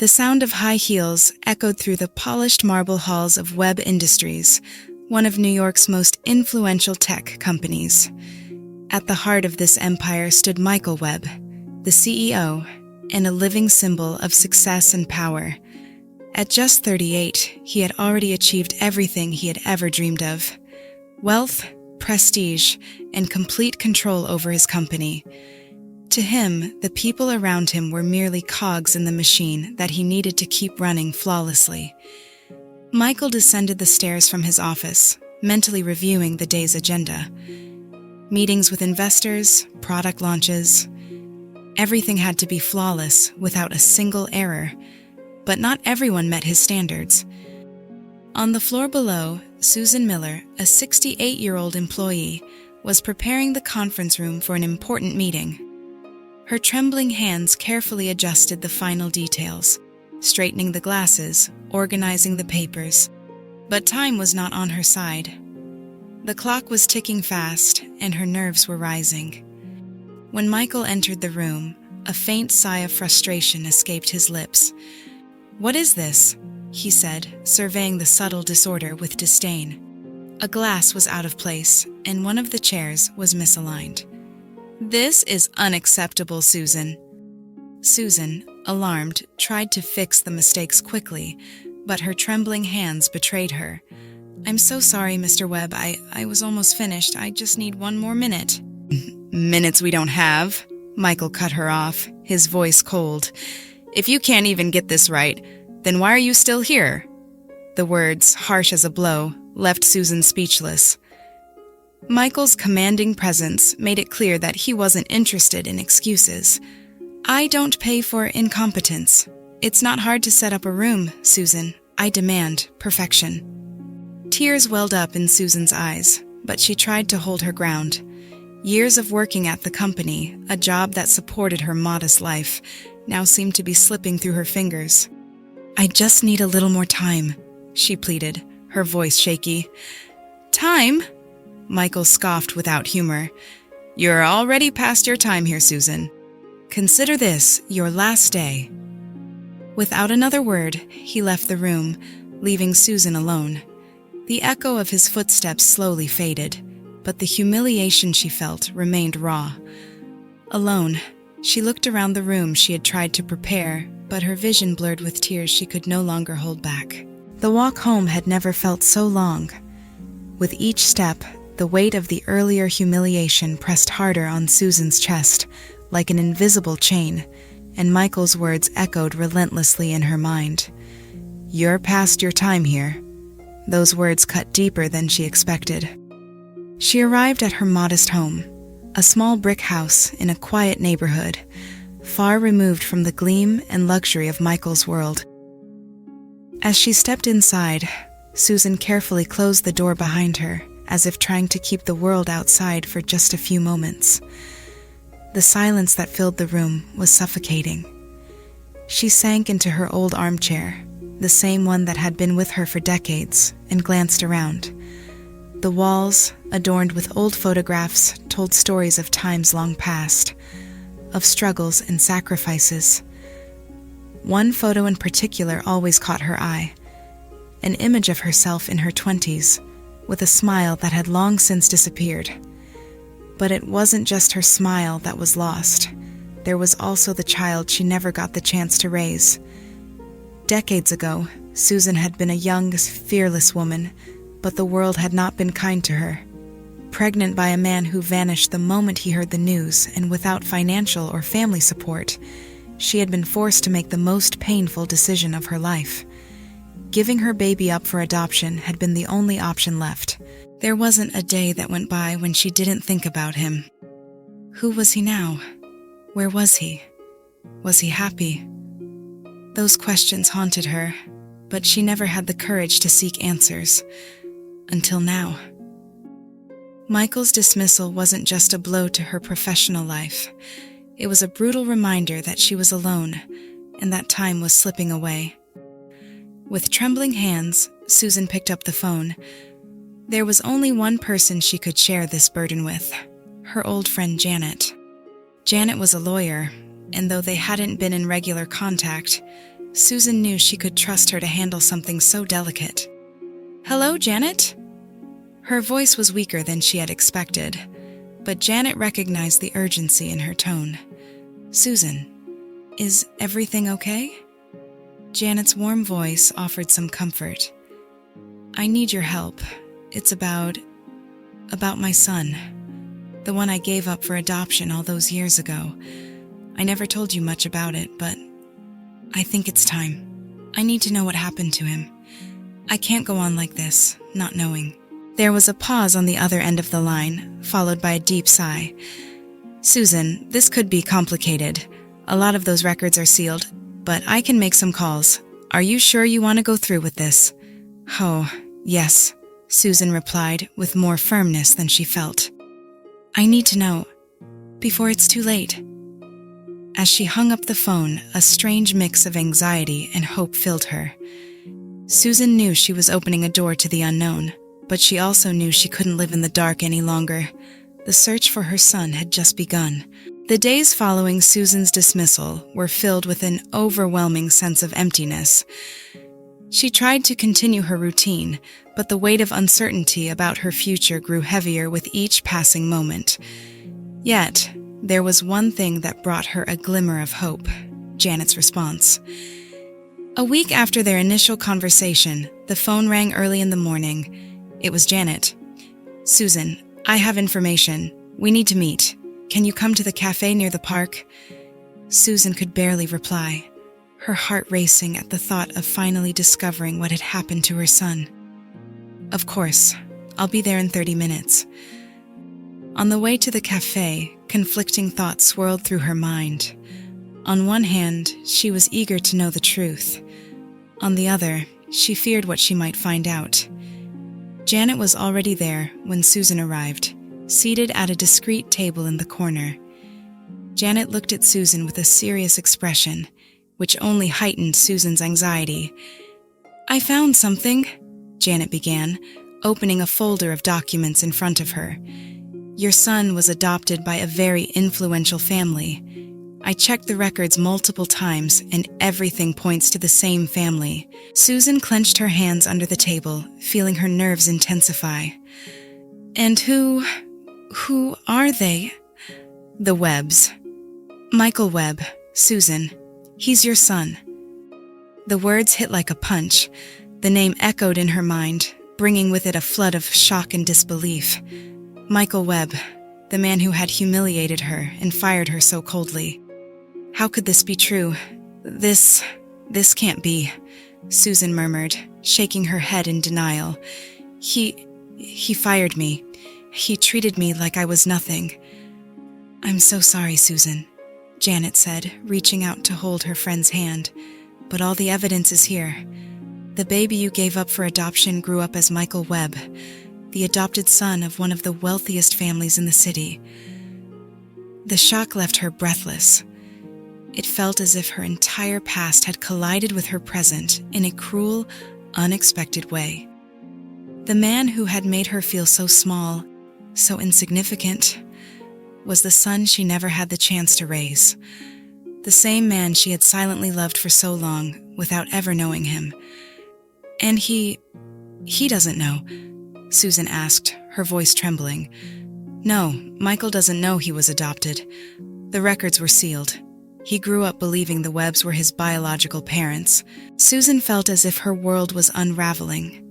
The sound of high heels echoed through the polished marble halls of Webb Industries, one of New York's most influential tech companies. At the heart of this empire stood Michael Webb, the CEO, and a living symbol of success and power. At just 38, he had already achieved everything he had ever dreamed of: wealth, prestige, and complete control over his company. To him, the people around him were merely cogs in the machine that he needed to keep running flawlessly. Michael descended the stairs from his office, mentally reviewing the day's agenda. Meetings with investors, product launches. Everything had to be flawless, without a single error. But not everyone met his standards. On the floor below, Susan Miller, a 68-year-old employee, was preparing the conference room for an important meeting. Her trembling hands carefully adjusted the final details, straightening the glasses, organizing the papers. But time was not on her side. The clock was ticking fast, and her nerves were rising. When Michael entered the room, a faint sigh of frustration escaped his lips. "What is this?" he said, surveying the subtle disorder with disdain. A glass was out of place, and one of the chairs was misaligned. "This is unacceptable, Susan." Susan, alarmed, tried to fix the mistakes quickly, but her trembling hands betrayed her. "I'm so sorry, Mr. Webb. I was almost finished. I just need one more minute." "Minutes we don't have," Michael cut her off, his voice cold. "If you can't even get this right, then why are you still here?" The words, harsh as a blow, left Susan speechless. Michael's commanding presence made it clear that he wasn't interested in excuses. "I don't pay for incompetence. It's not hard to set up a room, Susan. I demand perfection." Tears welled up in Susan's eyes, but she tried to hold her ground. Years of working at the company, a job that supported her modest life, now seemed to be slipping through her fingers. "I just need a little more time," she pleaded, her voice shaky. "Time?" Michael scoffed without humor. "You're already past your time here, Susan. Consider this your last day." Without another word, he left the room, leaving Susan alone. The echo of his footsteps slowly faded, but the humiliation she felt remained raw. Alone, she looked around the room she had tried to prepare, but her vision blurred with tears she could no longer hold back. The walk home had never felt so long. With each step, the weight of the earlier humiliation pressed harder on Susan's chest, like an invisible chain, and Michael's words echoed relentlessly in her mind. "You're past your time here." Those words cut deeper than she expected. She arrived at her modest home, a small brick house in a quiet neighborhood, far removed from the gleam and luxury of Michael's world. As she stepped inside, Susan carefully closed the door behind her, as if trying to keep the world outside for just a few moments. The silence that filled the room was suffocating. She sank into her old armchair, the same one that had been with her for decades, and glanced around. The walls, adorned with old photographs, told stories of times long past, of struggles and sacrifices. One photo in particular always caught her eye, an image of herself in her 20s, with a smile that had long since disappeared. But it wasn't just her smile that was lost. There was also the child she never got the chance to raise. Decades ago, Susan had been a young, fearless woman, but the world had not been kind to her. Pregnant by a man who vanished the moment he heard the news, and without financial or family support, she had been forced to make the most painful decision of her life. Giving her baby up for adoption had been the only option left. There wasn't a day that went by when she didn't think about him. Who was he now? Where was he? Was he happy? Those questions haunted her, but she never had the courage to seek answers. Until now. Michael's dismissal wasn't just a blow to her professional life. It was a brutal reminder that she was alone, and that time was slipping away. With trembling hands, Susan picked up the phone. There was only one person she could share this burden with, her old friend Janet. Janet was a lawyer, and though they hadn't been in regular contact, Susan knew she could trust her to handle something so delicate. "Hello, Janet?" Her voice was weaker than she had expected, but Janet recognized the urgency in her tone. "Susan, is everything okay?" Janet's warm voice offered some comfort. "I need your help. It's about my son, the one I gave up for adoption all those years ago. I never told you much about it, but I think it's time. I need to know what happened to him. I can't go on like this, not knowing." There was a pause on the other end of the line, followed by a deep sigh. "Susan, this could be complicated. A lot of those records are sealed, but I can make some calls. Are you sure you want to go through with this?" "Oh, yes," Susan replied with more firmness than she felt. "I need to know, before it's too late." As she hung up the phone, a strange mix of anxiety and hope filled her. Susan knew she was opening a door to the unknown, but she also knew she couldn't live in the dark any longer. The search for her son had just begun. The days following Susan's dismissal were filled with an overwhelming sense of emptiness. She tried to continue her routine, but the weight of uncertainty about her future grew heavier with each passing moment. Yet, there was one thing that brought her a glimmer of hope: Janet's response. A week after their initial conversation, the phone rang early in the morning. It was Janet. "Susan, I have information. We need to meet. Can you come to the cafe near the park?" Susan could barely reply, her heart racing at the thought of finally discovering what had happened to her son. "Of course, I'll be there in 30 minutes. On the way to the cafe, conflicting thoughts swirled through her mind. On one hand, she was eager to know the truth. On the other, she feared what she might find out. Janet was already there when Susan arrived, seated at a discreet table in the corner. Janet looked at Susan with a serious expression, which only heightened Susan's anxiety. "I found something," Janet began, opening a folder of documents in front of her. "Your son was adopted by a very influential family. I checked the records multiple times, and everything points to the same family." Susan clenched her hands under the table, feeling her nerves intensify. "And who are they?" "The Webbs. Michael Webb, Susan. He's your son." The words hit like a punch. The name echoed in her mind, bringing with it a flood of shock and disbelief. Michael Webb, the man who had humiliated her and fired her so coldly. How could this be true? This can't be," Susan murmured, shaking her head in denial. He fired me. He treated me like I was nothing." "I'm so sorry, Susan," Janet said, reaching out to hold her friend's hand. "But all the evidence is here. The baby you gave up for adoption grew up as Michael Webb, the adopted son of one of the wealthiest families in the city." The shock left her breathless. It felt as if her entire past had collided with her present in a cruel, unexpected way. The man who had made her feel so small, so insignificant, was the son she never had the chance to raise. The same man she had silently loved for so long, without ever knowing him. "And he doesn't know?" Susan asked, her voice trembling. "No, Michael doesn't know he was adopted. The records were sealed. He grew up believing the Webbs were his biological parents." Susan felt as if her world was unraveling.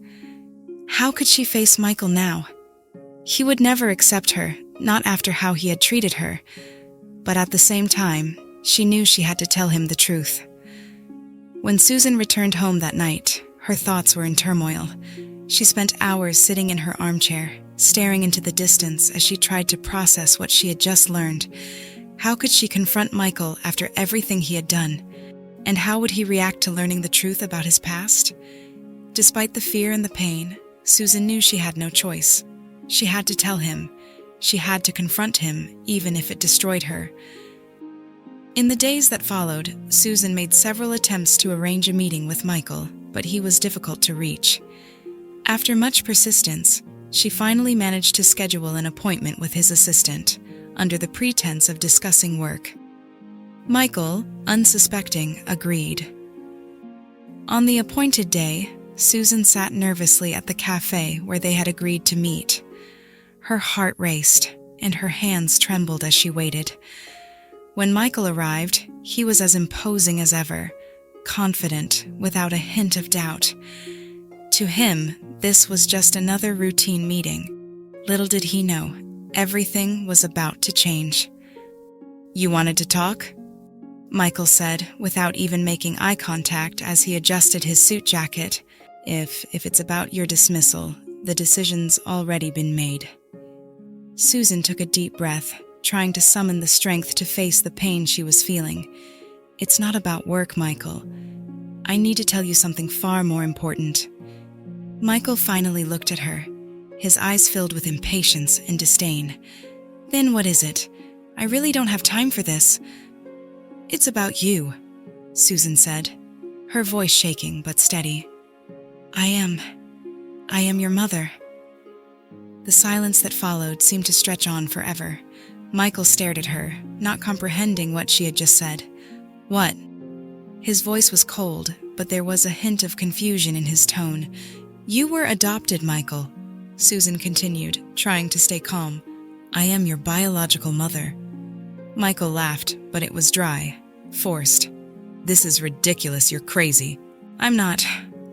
How could she face Michael now? He would never accept her, not after how he had treated her. But at the same time, she knew she had to tell him the truth. When Susan returned home that night, her thoughts were in turmoil. She spent hours sitting in her armchair, staring into the distance as she tried to process what she had just learned. How could she confront Michael after everything he had done? And how would he react to learning the truth about his past? Despite the fear and the pain, Susan knew she had no choice. She had to tell him. She had to confront him, even if it destroyed her. In the days that followed, Susan made several attempts to arrange a meeting with Michael, but he was difficult to reach. After much persistence, she finally managed to schedule an appointment with his assistant, under the pretense of discussing work. Michael, unsuspecting, agreed. On the appointed day, Susan sat nervously at the cafe where they had agreed to meet. Her heart raced, and her hands trembled as she waited. When Michael arrived, he was as imposing as ever, confident, without a hint of doubt. To him, this was just another routine meeting. Little did he know, everything was about to change. "You wanted to talk?" Michael said, without even making eye contact as he adjusted his suit jacket. If it's about your dismissal, the decision's already been made." Susan took a deep breath, trying to summon the strength to face the pain she was feeling. "It's not about work, Michael. I need to tell you something far more important." Michael finally looked at her, his eyes filled with impatience and disdain. "Then what is it? I really don't have time for this." "It's about you," Susan said, her voice shaking but steady. I am your mother." The silence that followed seemed to stretch on forever. Michael stared at her, not comprehending what she had just said. "What?" His voice was cold, but there was a hint of confusion in his tone. "You were adopted, Michael," Susan continued, trying to stay calm. "I am your biological mother." Michael laughed, but it was dry, forced. "This is ridiculous, you're crazy." "I'm not,"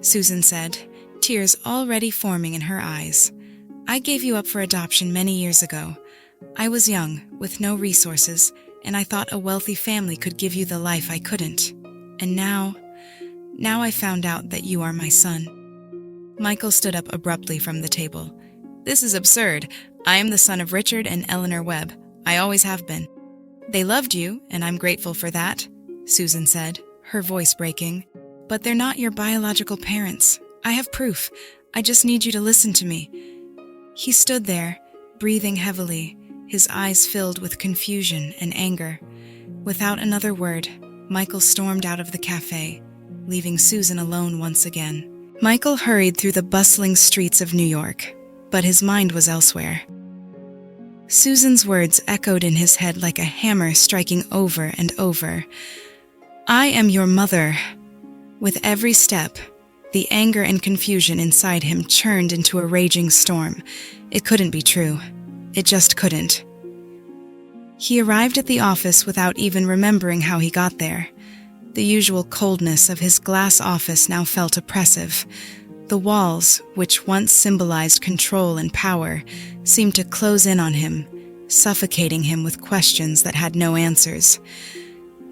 Susan said, tears already forming in her eyes. "I gave you up for adoption many years ago. I was young, with no resources, and I thought a wealthy family could give you the life I couldn't. And now I found out that you are my son." Michael stood up abruptly from the table. "This is absurd. I am the son of Richard and Eleanor Webb. I always have been." "They loved you, and I'm grateful for that," Susan said, her voice breaking. "But they're not your biological parents. I have proof. I just need you to listen to me." He stood there, breathing heavily, his eyes filled with confusion and anger. Without another word, Michael stormed out of the cafe, leaving Susan alone once again. Michael hurried through the bustling streets of New York, but his mind was elsewhere. Susan's words echoed in his head like a hammer striking over and over. "I am your mother." With every step, the anger and confusion inside him churned into a raging storm. It couldn't be true. It just couldn't. He arrived at the office without even remembering how he got there. The usual coldness of his glass office now felt oppressive. The walls, which once symbolized control and power, seemed to close in on him, suffocating him with questions that had no answers.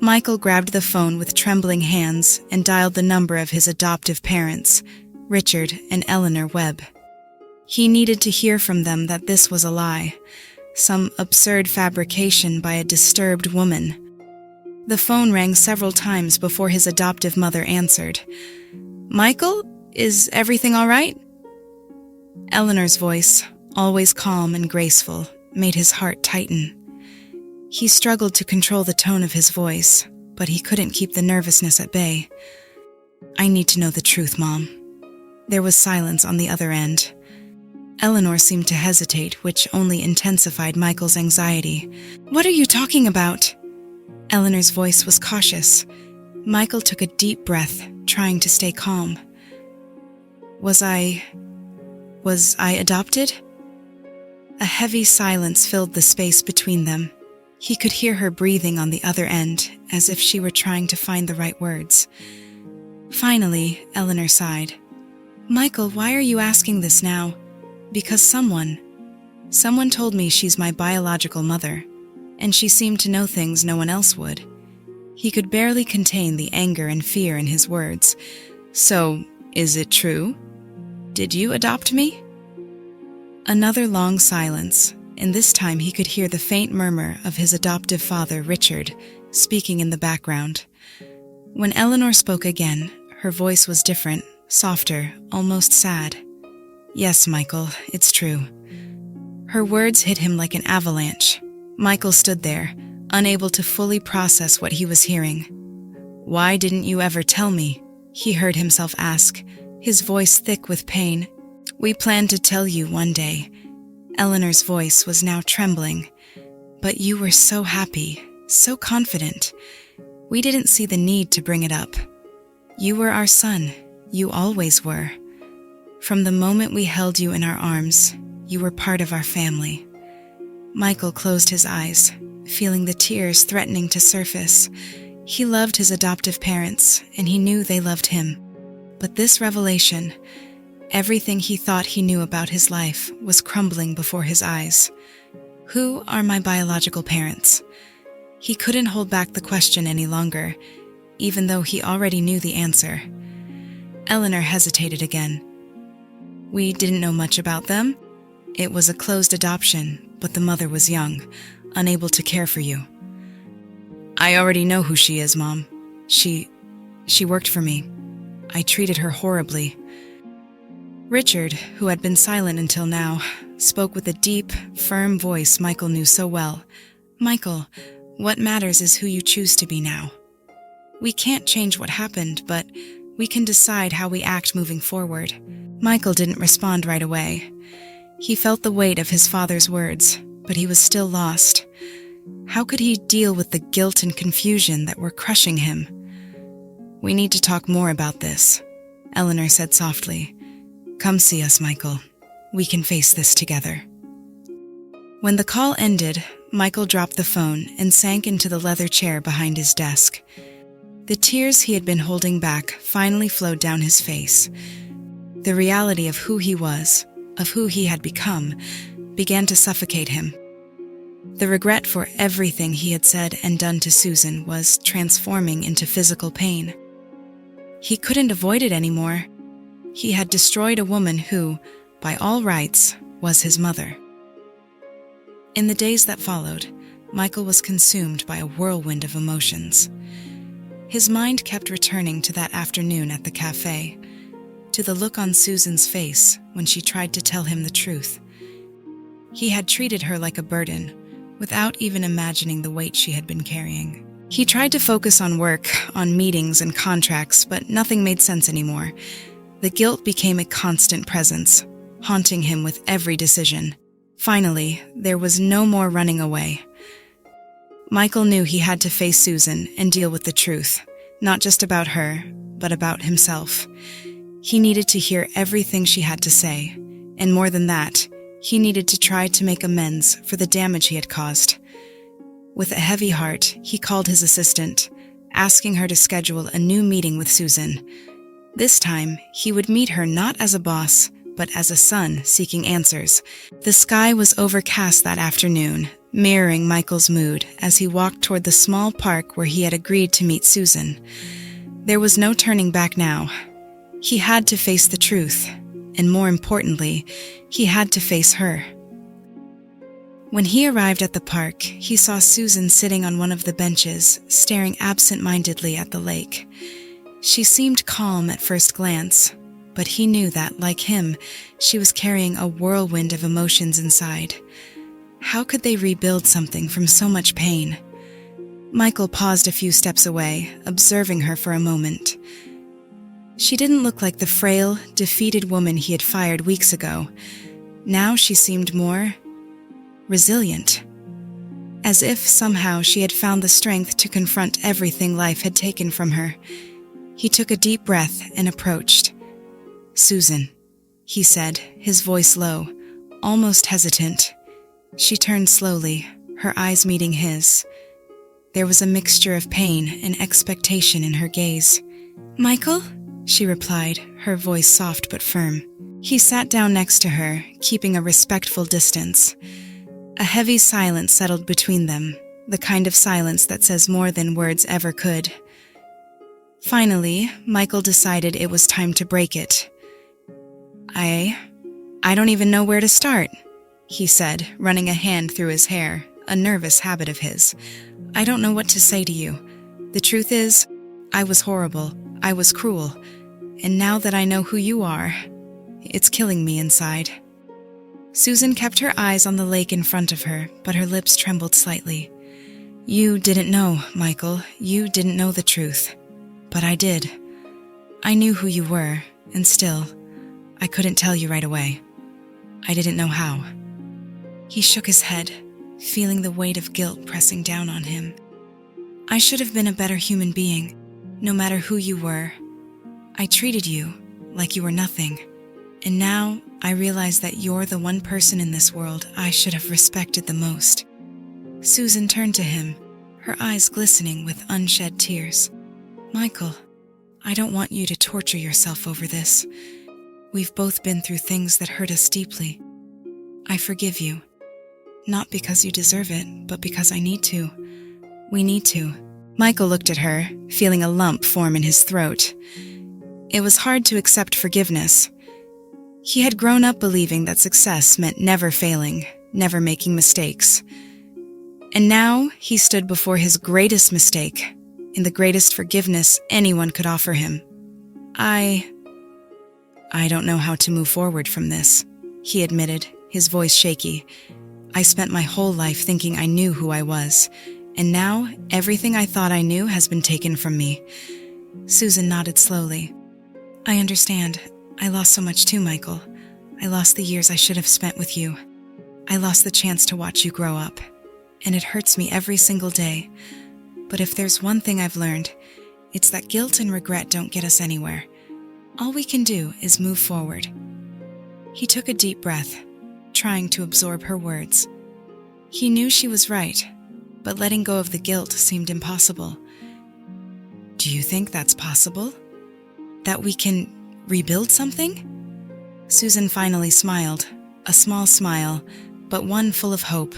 Michael grabbed the phone with trembling hands and dialed the number of his adoptive parents, Richard and Eleanor Webb. He needed to hear from them that this was a lie, some absurd fabrication by a disturbed woman. The phone rang several times before his adoptive mother answered. "Michael, is everything all right?" Eleanor's voice, always calm and graceful, made his heart tighten. He struggled to control the tone of his voice, but he couldn't keep the nervousness at bay. "I need to know the truth, Mom." There was silence on the other end. Eleanor seemed to hesitate, which only intensified Michael's anxiety. "What are you talking about?" Eleanor's voice was cautious. Michael took a deep breath, trying to stay calm. Was I adopted?" A heavy silence filled the space between them. He could hear her breathing on the other end, as if she were trying to find the right words. Finally, Eleanor sighed. "Michael, why are you asking this now?" "Because someone told me she's my biological mother, and she seemed to know things no one else would." He could barely contain the anger and fear in his words. "So, is it true? Did you adopt me?" Another long silence, and this time he could hear the faint murmur of his adoptive father, Richard, speaking in the background. When Eleanor spoke again, her voice was different, softer, almost sad. "Yes, Michael, it's true." Her words hit him like an avalanche. Michael stood there, unable to fully process what he was hearing. "Why didn't you ever tell me?" he heard himself ask, his voice thick with pain. "We planned to tell you one day." Eleanor's voice was now trembling. "But you were so happy, so confident. We didn't see the need to bring it up." You were our son. You always were. From the moment we held you in our arms, you were part of our family." Michael closed his eyes, feeling the tears threatening to surface. He loved his adoptive parents, and he knew they loved him. But this revelation, everything he thought he knew about his life, was crumbling before his eyes. Who are my biological parents? He couldn't hold back the question any longer, even though he already knew the answer. Eleanor hesitated again. "We didn't know much about them. It was a closed adoption, but the mother was young, unable to care for you." "I already know who she is, Mom. She worked for me. I treated her horribly." Richard, who had been silent until now, spoke with a deep, firm voice Michael knew so well. "Michael, what matters is who you choose to be now. We can't change what happened, but we can decide how we act moving forward." Michael didn't respond right away. He felt the weight of his father's words, but he was still lost. How could he deal with the guilt and confusion that were crushing him? "We need to talk more about this," Eleanor said softly. "Come see us, Michael. We can face this together." When the call ended, Michael dropped the phone and sank into the leather chair behind his desk. The tears he had been holding back finally flowed down his face. The reality of who he was, of who he had become, began to suffocate him. The regret for everything he had said and done to Susan was transforming into physical pain. He couldn't avoid it anymore. He had destroyed a woman who, by all rights, was his mother. In the days that followed, Michael was consumed by a whirlwind of emotions. His mind kept returning to that afternoon at the cafe, to the look on Susan's face when she tried to tell him the truth. He had treated her like a burden, without even imagining the weight she had been carrying. He tried to focus on work, on meetings and contracts, but nothing made sense anymore. The guilt became a constant presence, haunting him with every decision. Finally, there was no more running away. Michael knew he had to face Susan and deal with the truth, not just about her, but about himself. He needed to hear everything she had to say, and more than that, he needed to try to make amends for the damage he had caused. With a heavy heart, he called his assistant, asking her to schedule a new meeting with Susan. This time, he would meet her not as a boss, but as a son seeking answers. The sky was overcast that afternoon, mirroring Michael's mood as he walked toward the small park where he had agreed to meet Susan. There was no turning back now. He had to face the truth, and more importantly, he had to face her. When he arrived at the park, he saw Susan sitting on one of the benches, staring absent-mindedly at the lake. She seemed calm at first glance, but he knew that, like him, she was carrying a whirlwind of emotions inside. How could they rebuild something from so much pain? Michael paused a few steps away, observing her for a moment. She didn't look like the frail, defeated woman he had fired weeks ago. Now she seemed more resilient. As if somehow she had found the strength to confront everything life had taken from her. He took a deep breath and approached. "Susan," he said, his voice low, almost hesitant. She turned slowly, her eyes meeting his. There was a mixture of pain and expectation in her gaze. "Michael?" she replied, her voice soft but firm. He sat down next to her, keeping a respectful distance. A heavy silence settled between them, the kind of silence that says more than words ever could. Finally, Michael decided it was time to break it. I don't even know where to start," he said, running a hand through his hair, a nervous habit of his. "I don't know what to say to you. The truth is, I was horrible, I was cruel, and now that I know who you are, it's killing me inside." Susan kept her eyes on the lake in front of her, but her lips trembled slightly. "You didn't know, Michael. You didn't know the truth. But I did. I knew who you were, and still, I couldn't tell you right away. I didn't know how." He shook his head, feeling the weight of guilt pressing down on him. "I should have been a better human being, no matter who you were, I treated you like you were nothing, and now I realize that you're the one person in this world I should have respected the most." Susan turned to him, her eyes glistening with unshed tears. "Michael, I don't want you to torture yourself over this. We've both been through things that hurt us deeply. I forgive you, not because you deserve it, but because I need to. We need to." Michael looked at her, feeling a lump form in his throat. It was hard to accept forgiveness. He had grown up believing that success meant never failing, never making mistakes. And now he stood before his greatest mistake, in the greatest forgiveness anyone could offer him. I don't know how to move forward from this," he admitted, his voice shaky. "I spent my whole life thinking I knew who I was, and now everything I thought I knew has been taken from me." Susan nodded slowly. "I understand. I lost so much too, Michael. I lost the years I should have spent with you. I lost the chance to watch you grow up, and it hurts me every single day. But if there's one thing I've learned, it's that guilt and regret don't get us anywhere. All we can do is move forward." He took a deep breath, trying to absorb her words. He knew she was right, but letting go of the guilt seemed impossible. "Do you think that's possible? That we can rebuild something?" Susan finally smiled, a small smile, but one full of hope.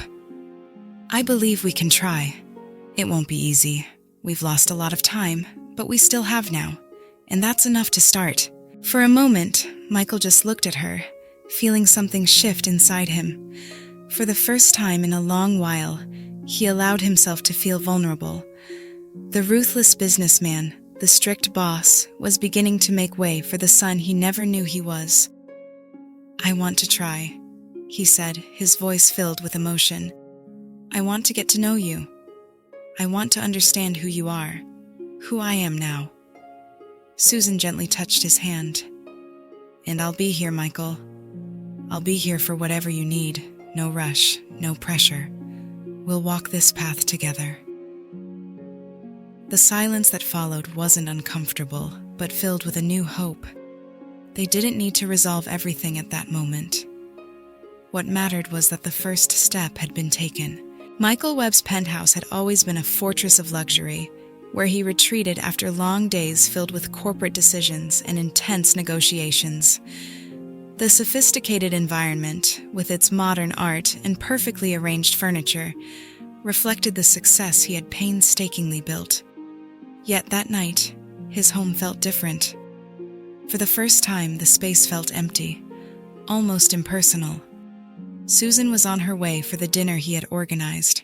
"I believe we can try. It won't be easy. We've lost a lot of time, but we still have now, and that's enough to start." For a moment, Michael just looked at her, feeling something shift inside him. For the first time in a long while, he allowed himself to feel vulnerable. The ruthless businessman, the strict boss, was beginning to make way for the son he never knew he was. "I want to try," he said, his voice filled with emotion. "I want to get to know you. I want to understand who you are, who I am now." Susan gently touched his hand. "And I'll be here, Michael. I'll be here for whatever you need. No rush, no pressure. We'll walk this path together." The silence that followed wasn't uncomfortable, but filled with a new hope. They didn't need to resolve everything at that moment. What mattered was that the first step had been taken. Michael Webb's penthouse had always been a fortress of luxury, where he retreated after long days filled with corporate decisions and intense negotiations. The sophisticated environment, with its modern art and perfectly arranged furniture, reflected the success he had painstakingly built. Yet that night, his home felt different. For the first time, the space felt empty, almost impersonal. Susan was on her way for the dinner he had organized.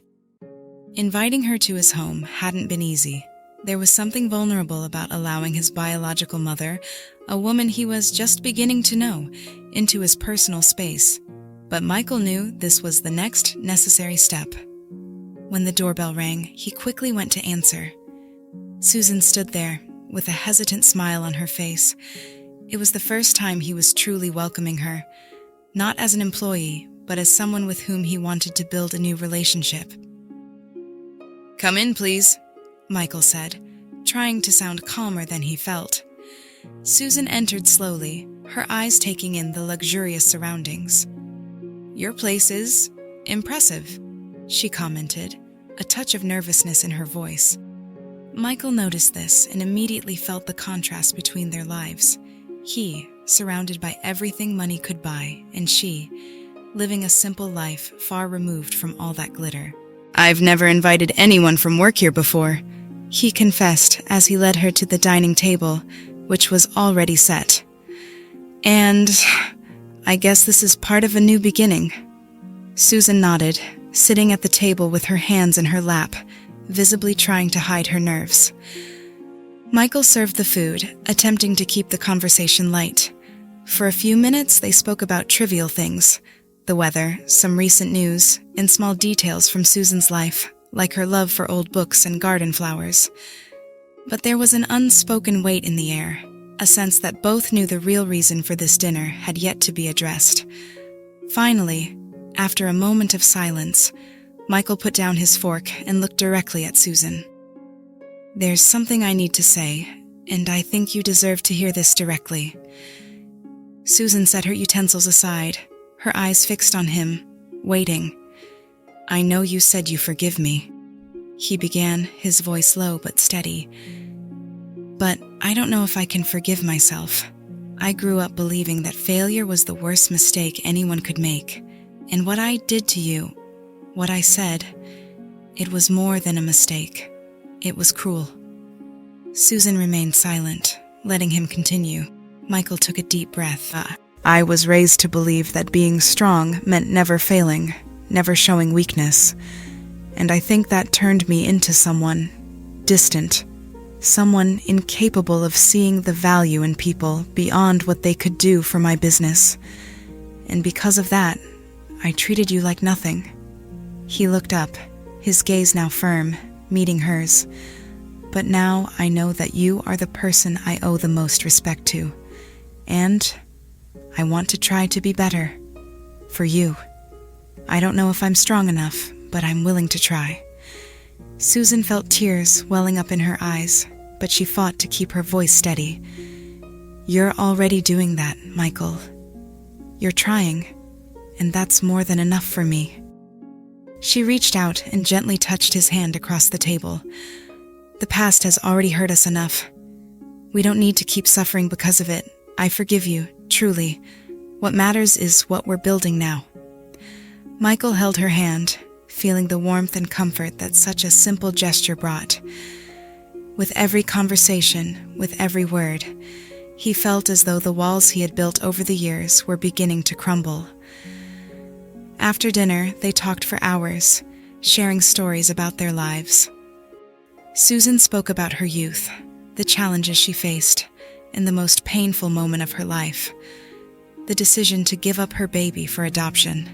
Inviting her to his home hadn't been easy. There was something vulnerable about allowing his biological mother, a woman he was just beginning to know, into his personal space. But Michael knew this was the next necessary step. When the doorbell rang, he quickly went to answer. Susan stood there, with a hesitant smile on her face. It was the first time he was truly welcoming her, not as an employee, but as someone with whom he wanted to build a new relationship. "Come in, please," Michael said, trying to sound calmer than he felt. Susan entered slowly, her eyes taking in the luxurious surroundings. "Your place is impressive," she commented, a touch of nervousness in her voice. Michael noticed this and immediately felt the contrast between their lives. He, surrounded by everything money could buy, and she, living a simple life far removed from all that glitter. "I've never invited anyone from work here before," he confessed as he led her to the dining table, which was already set. "And I guess this is part of a new beginning." Susan nodded, sitting at the table with her hands in her lap, visibly trying to hide her nerves. Michael served the food, attempting to keep the conversation light. For a few minutes, they spoke about trivial things, the weather, some recent news, and small details from Susan's life, like her love for old books and garden flowers. But there was an unspoken weight in the air, a sense that both knew the real reason for this dinner had yet to be addressed. Finally, after a moment of silence, Michael put down his fork and looked directly at Susan. "There's something I need to say, and I think you deserve to hear this directly." Susan set her utensils aside, her eyes fixed on him, waiting. "I know you said you forgive me," he began, his voice low but steady. "But I don't know if I can forgive myself. I grew up believing that failure was the worst mistake anyone could make, and what I did to you, what I said, it was more than a mistake. It was cruel." Susan remained silent, letting him continue. Michael took a deep breath. "I was raised to believe that being strong meant never failing, never showing weakness, and I think that turned me into someone distant, someone incapable of seeing the value in people beyond what they could do for my business. And because of that, I treated you like nothing." He looked up, his gaze now firm, meeting hers. "But now I know that you are the person I owe the most respect to. And I want to try to be better. For you. I don't know if I'm strong enough, but I'm willing to try." Susan felt tears welling up in her eyes, but she fought to keep her voice steady. "You're already doing that, Michael. You're trying, and that's more than enough for me." She reached out and gently touched his hand across the table. "The past has already hurt us enough. We don't need to keep suffering because of it. I forgive you, truly. What matters is what we're building now." Michael held her hand, feeling the warmth and comfort that such a simple gesture brought. With every conversation, with every word, he felt as though the walls he had built over the years were beginning to crumble. After dinner, they talked for hours, sharing stories about their lives. Susan spoke about her youth, the challenges she faced, and the most painful moment of her life, the decision to give up her baby for adoption.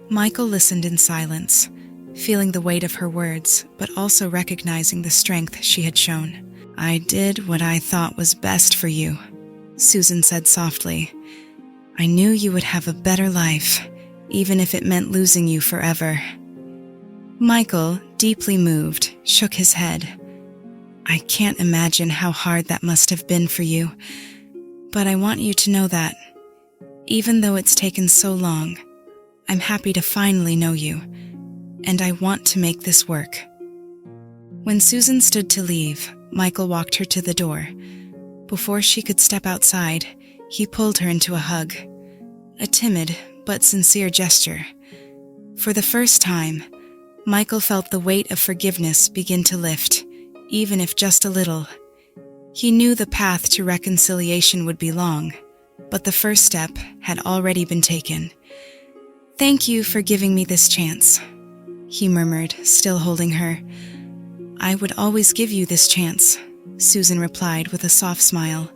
Michael listened in silence, feeling the weight of her words, but also recognizing the strength she had shown. "I did what I thought was best for you," Susan said softly. "I knew you would have a better life, even if it meant losing you forever." Michael, deeply moved, shook his head. "I can't imagine how hard that must have been for you, but I want you to know that, even though it's taken so long, I'm happy to finally know you, and I want to make this work." When Susan stood to leave, Michael walked her to the door. Before she could step outside, he pulled her into a hug, a timid but sincere gesture. For the first time, Michael felt the weight of forgiveness begin to lift, even if just a little. He knew the path to reconciliation would be long, but the first step had already been taken. "Thank you for giving me this chance," he murmured, still holding her. "I would always give you this chance," Susan replied with a soft smile.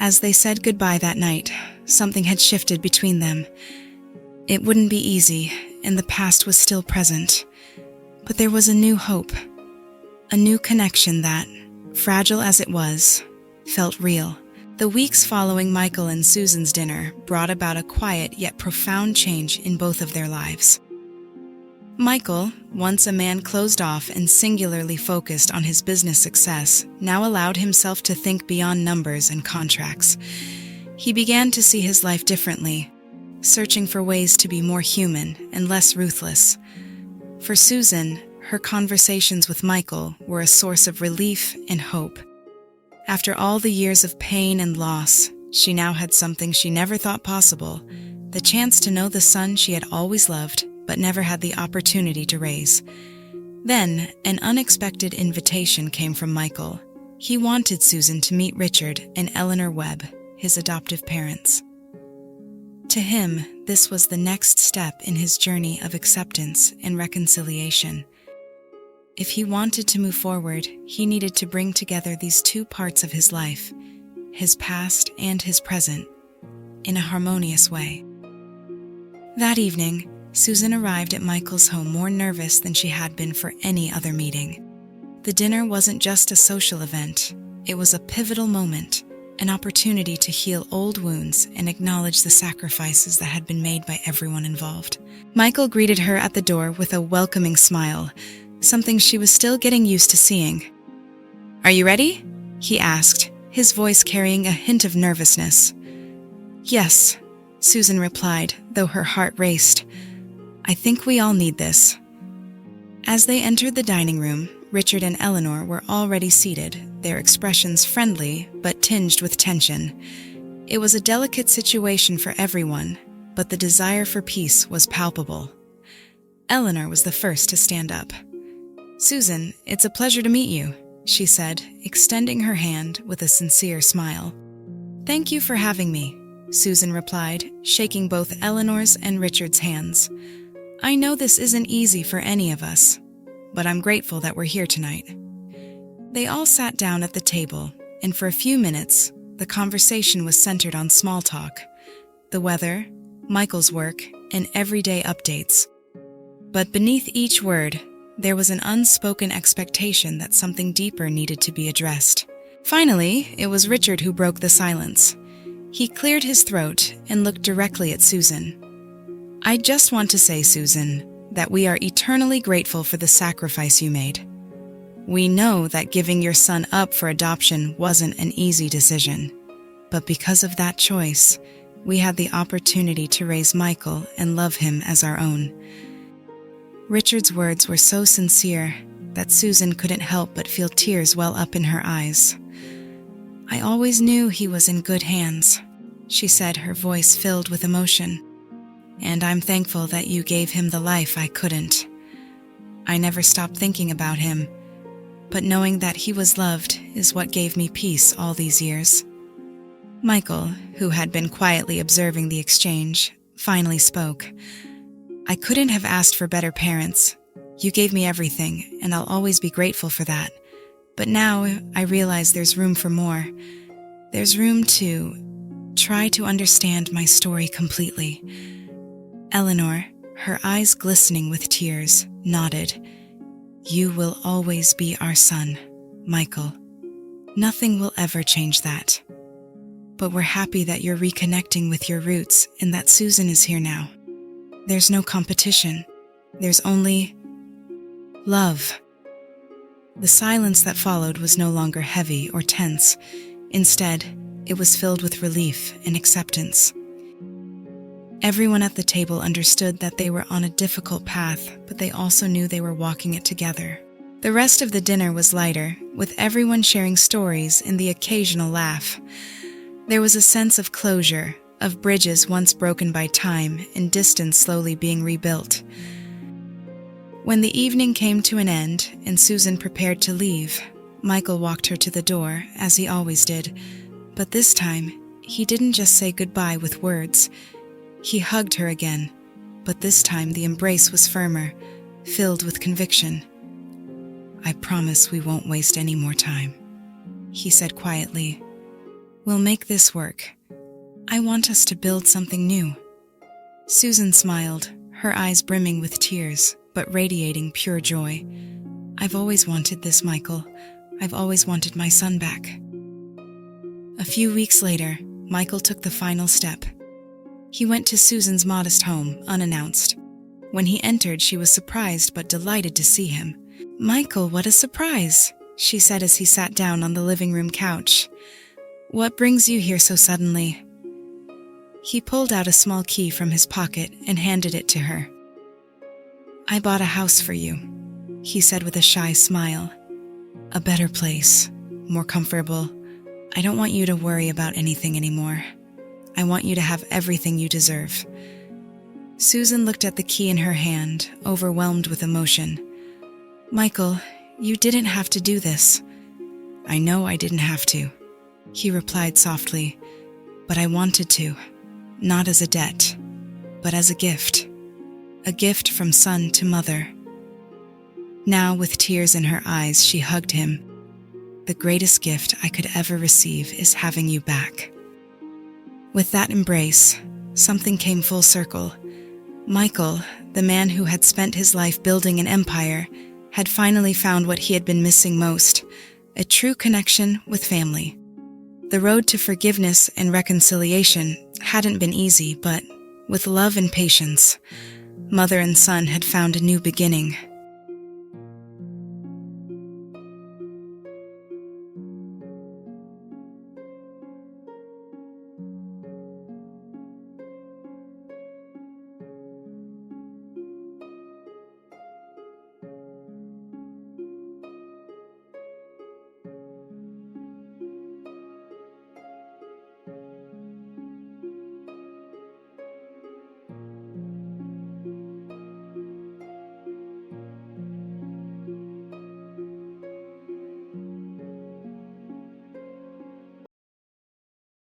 As they said goodbye that night, something had shifted between them. It wouldn't be easy, and the past was still present. But there was a new hope, a new connection that, fragile as it was, felt real. The weeks following Michael and Susan's dinner brought about a quiet yet profound change in both of their lives. Michael, once a man closed off and singularly focused on his business success, now allowed himself to think beyond numbers and contracts. He began to see his life differently, searching for ways to be more human and less ruthless. For Susan, her conversations with Michael were a source of relief and hope. After all the years of pain and loss, she now had something she never thought possible, the chance to know the son she had always loved but never had the opportunity to raise. Then, an unexpected invitation came from Michael. He wanted Susan to meet Richard and Eleanor Webb, his adoptive parents. To him, this was the next step in his journey of acceptance and reconciliation. If he wanted to move forward, he needed to bring together these two parts of his life, his past and his present, in a harmonious way. That evening, Susan arrived at Michael's home more nervous than she had been for any other meeting. The dinner wasn't just a social event, it was a pivotal moment, an opportunity to heal old wounds and acknowledge the sacrifices that had been made by everyone involved. Michael greeted her at the door with a welcoming smile, something she was still getting used to seeing. "Are you ready?" he asked, his voice carrying a hint of nervousness. "Yes," Susan replied, though her heart raced. "I think we all need this." As they entered the dining room, Richard and Eleanor were already seated, their expressions friendly but tinged with tension. It was a delicate situation for everyone, but the desire for peace was palpable. Eleanor was the first to stand up. "Susan, it's a pleasure to meet you," she said, extending her hand with a sincere smile. "Thank you for having me," Susan replied, shaking both Eleanor's and Richard's hands. "I know this isn't easy for any of us, but I'm grateful that we're here tonight." They all sat down at the table, and for a few minutes, the conversation was centered on small talk, the weather, Michael's work, and everyday updates. But beneath each word, there was an unspoken expectation that something deeper needed to be addressed. Finally, it was Richard who broke the silence. He cleared his throat and looked directly at Susan. "I just want to say, Susan, that we are eternally grateful for the sacrifice you made. We know that giving your son up for adoption wasn't an easy decision, but because of that choice, we had the opportunity to raise Michael and love him as our own." Richard's words were so sincere that Susan couldn't help but feel tears well up in her eyes. "I always knew he was in good hands," she said, her voice filled with emotion. "And I'm thankful that you gave him the life I couldn't. I never stopped thinking about him, but knowing that he was loved is what gave me peace all these years." Michael, who had been quietly observing the exchange, finally spoke. "I couldn't have asked for better parents. You gave me everything, and I'll always be grateful for that. But now I realize there's room for more. There's room to try to understand my story completely." Eleanor, her eyes glistening with tears, nodded. "You will always be our son, Michael. Nothing will ever change that. But we're happy that you're reconnecting with your roots and that Susan is here now. There's no competition. There's only love." The silence that followed was no longer heavy or tense. Instead, it was filled with relief and acceptance. Everyone at the table understood that they were on a difficult path, but they also knew they were walking it together. The rest of the dinner was lighter, with everyone sharing stories and the occasional laugh. There was a sense of closure, of bridges once broken by time and distance slowly being rebuilt. When the evening came to an end and Susan prepared to leave, Michael walked her to the door, as he always did. But this time, he didn't just say goodbye with words. He hugged her again, but this time the embrace was firmer, filled with conviction. "I promise we won't waste any more time," he said quietly. "We'll make this work. I want us to build something new." Susan smiled, her eyes brimming with tears, but radiating pure joy. "I've always wanted this, Michael. I've always wanted my son back." A few weeks later, Michael took the final step. He went to Susan's modest home, unannounced. When he entered, she was surprised but delighted to see him. "Michael, what a surprise," she said as he sat down on the living room couch. "What brings you here so suddenly?" He pulled out a small key from his pocket and handed it to her. "I bought a house for you," he said with a shy smile. "A better place, more comfortable. I don't want you to worry about anything anymore. I want you to have everything you deserve." Susan looked at the key in her hand, overwhelmed with emotion. "Michael, you didn't have to do this." "I know I didn't have to," he replied softly, "but I wanted to. Not as a debt, but as a gift. A gift from son to mother." Now, with tears in her eyes, she hugged him. "The greatest gift I could ever receive is having you back." With that embrace, something came full circle. Michael, the man who had spent his life building an empire, had finally found what he had been missing most, a true connection with family. The road to forgiveness and reconciliation hadn't been easy, but with love and patience, mother and son had found a new beginning.